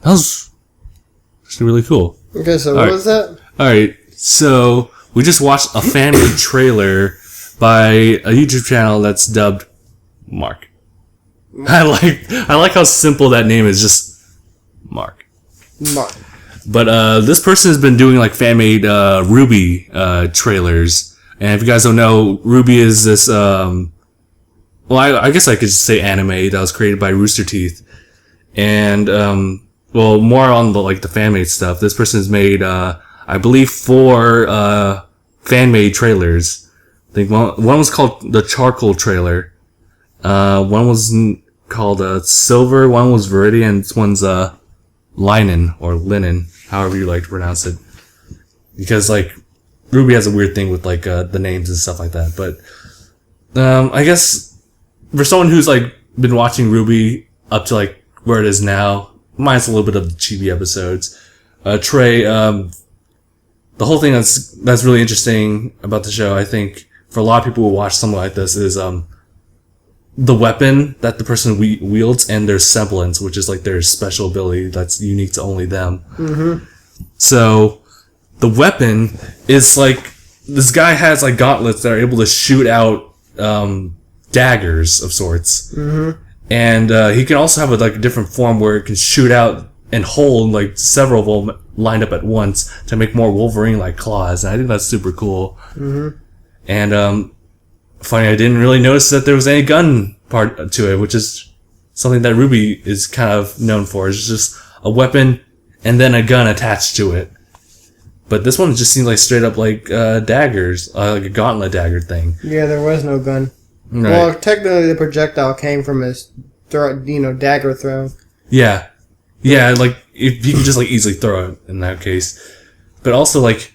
That was actually really cool. Okay, so what was that? Alright, so we just watched a Fanmade trailer by a YouTube channel that's dubbed Mark. I like how simple that name is, just Mark. Mark. But this person has been doing like fan-made Ruby trailers, and if you guys don't know, Ruby is this well, I guess I could just say anime that was created by Rooster Teeth, and well, more on the fan-made stuff. This person has made I believe 4 fan-made trailers. I think one was called the Charcoal trailer. One was called Silver. One was Viridian. This one's Linen or Linen, however you like to pronounce it. Because like Ruby has a weird thing with like the names and stuff like that. But I guess for someone who's like been watching Ruby up to like where it is now, minus a little bit of the chibi episodes, Tre, the whole thing that's really interesting about the show, I think, for a lot of people who watch something like this is the weapon that the person wields and their semblance, which is like their special ability that's unique to only them. Mm-hmm. So the weapon is like, this guy has like gauntlets that are able to shoot out daggers of sorts. Mm-hmm. And he can also have a different form where it can shoot out and hold like several of them lined up at once to make more Wolverine-like claws. And I think that's super cool. Mm-hmm. And funny, I didn't really notice that there was any gun part to it, which is something that Ruby is kind of known for. It's just a weapon and then a gun attached to it. But this one just seems like straight up like daggers, like a gauntlet dagger thing. Yeah, there was no gun. Right. Well, technically the projectile came from his dagger throw. Yeah. Yeah, like if you could just like easily throw it in that case. But also like,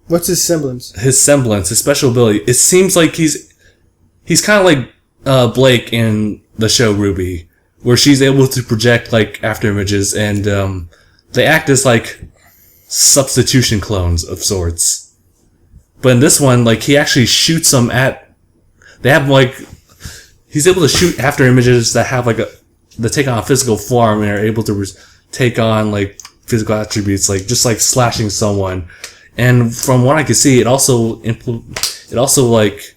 what's his semblance? His semblance, his special ability. It seems like he's kind of like Blake in the show Ruby, where she's able to project like after images, and they act as like substitution clones of sorts. But in this one, like he actually shoots them at. They have like he's able to shoot after images that have like that take on a physical form and are able to take on like physical attributes, like just like slashing someone. And from what I could see, it also like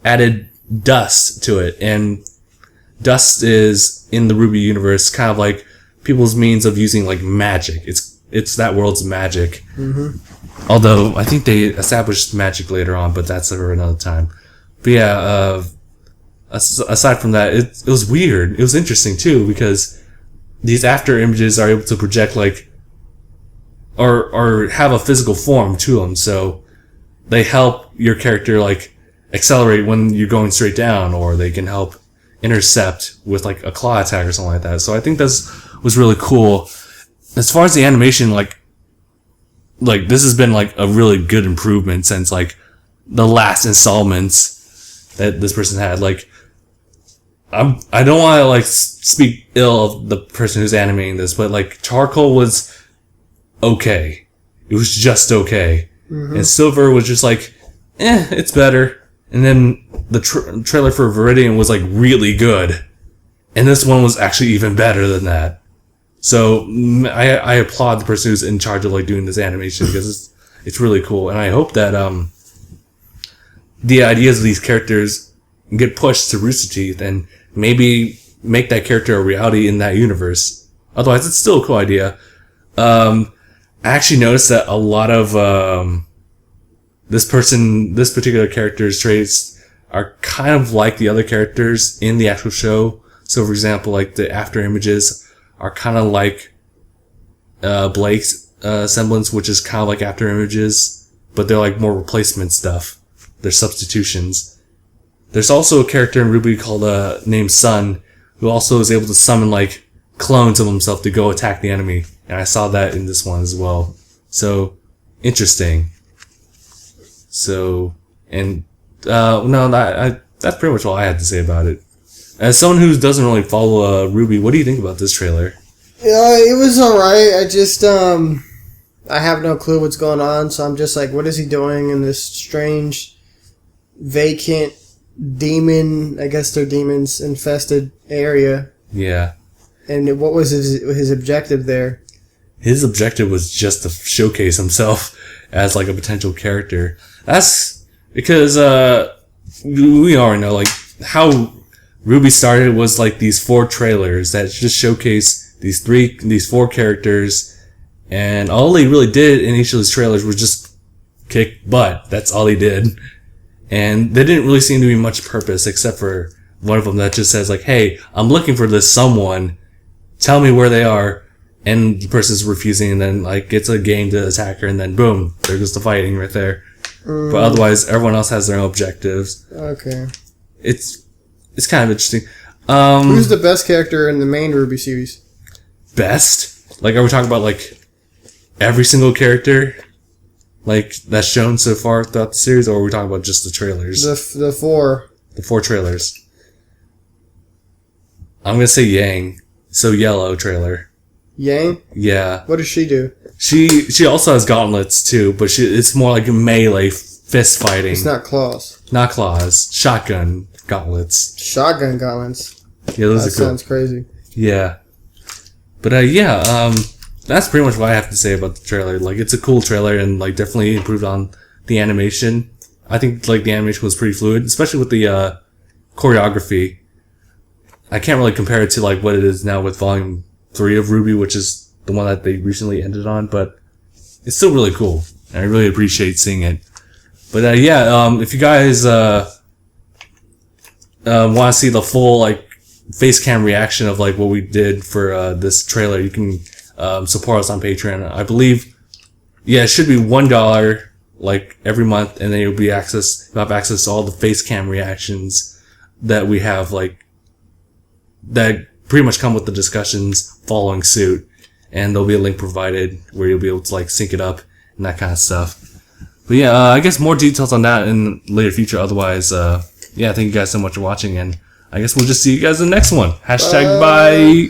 added dust to it, and dust is in the Ruby universe kind of like people's means of using like magic. It's that world's magic. Mm-hmm. Although I think they established magic later on, but that's for another time. But yeah, aside from that, it was weird. It was interesting too, because these after images are able to project like or have a physical form to them, so they help your character like accelerate when you're going straight down, or they can help intercept with like a claw attack or something like that. So I think this was really cool. As far as the animation, like this has been like a really good improvement since like the last installments that this person had. Like I don't want to like speak ill of the person who's animating this, but like Charcoal was okay. It was just okay. Mm-hmm. And Silver was just like, it's better. And then the trailer for Viridian was like really good. And this one was actually even better than that. So I applaud the person who's in charge of like doing this animation, because it's really cool. And I hope that the ideas of these characters get pushed to Rooster Teeth and maybe make that character a reality in that universe. Otherwise, it's still a cool idea. I actually noticed that a lot of this particular character's traits are kind of like the other characters in the actual show. So, for example, like the after images are kind of like Blake's semblance, which is kind of like after images, but they're like more replacement stuff. They're substitutions. There's also a character in Ruby called named Sun, who also is able to summon like clones of himself to go attack the enemy. And I saw that in this one as well. So, interesting. So, and, no, that's pretty much all I had to say about it. As someone who doesn't really follow Ruby, what do you think about this trailer? Yeah, it was alright. I just, I have no clue what's going on, so I'm just like, what is he doing in this strange, vacant demon, I guess they're demons, infested area? Yeah. And what was his objective there? His objective was just to showcase himself as like a potential character. That's because we already know like how RWBY started was like these 4 trailers that just showcase these 4 characters, and all they really did in each of these trailers was just kick butt. That's all they did. And there didn't really seem to be much purpose except for one of them that just says like, hey, I'm looking for this someone. Tell me where they are. And the person's refusing, and then like gets a game to attack her, and then boom, there goes the fighting right there. But otherwise, everyone else has their own objectives. Okay. It's kind of interesting. Who's the best character in the main RWBY series? Best? Like, are we talking about like every single character like that's shown so far throughout the series, or are we talking about just the trailers? The 4. The 4 trailers. I'm gonna say Yang. So yellow trailer. Yang? Yeah. What does she do? She also has gauntlets too, but it's more like melee fist fighting. It's not claws. Not claws. Shotgun gauntlets. Shotgun gauntlets. Yeah, those that are cool. Sounds crazy. Yeah. But that's pretty much what I have to say about the trailer. Like, it's a cool trailer and like definitely improved on the animation. I think like the animation was pretty fluid, especially with the choreography. I can't really compare it to like what it is now with Volume 3 of RWBY, which is the one that they recently ended on, but it's still really cool. And I really appreciate seeing it. But if you guys want to see the full like face cam reaction of like what we did for this trailer, you can support us on Patreon. I believe, it should be $1 like every month, and then you'll have access to all the face cam reactions that we have, like that pretty much come with the discussions following suit, and there'll be a link provided where you'll be able to like sync it up and that kind of stuff. But I guess more details on that in later future. Otherwise, thank you guys so much for watching, and I guess we'll just see you guys in the next one. #bye.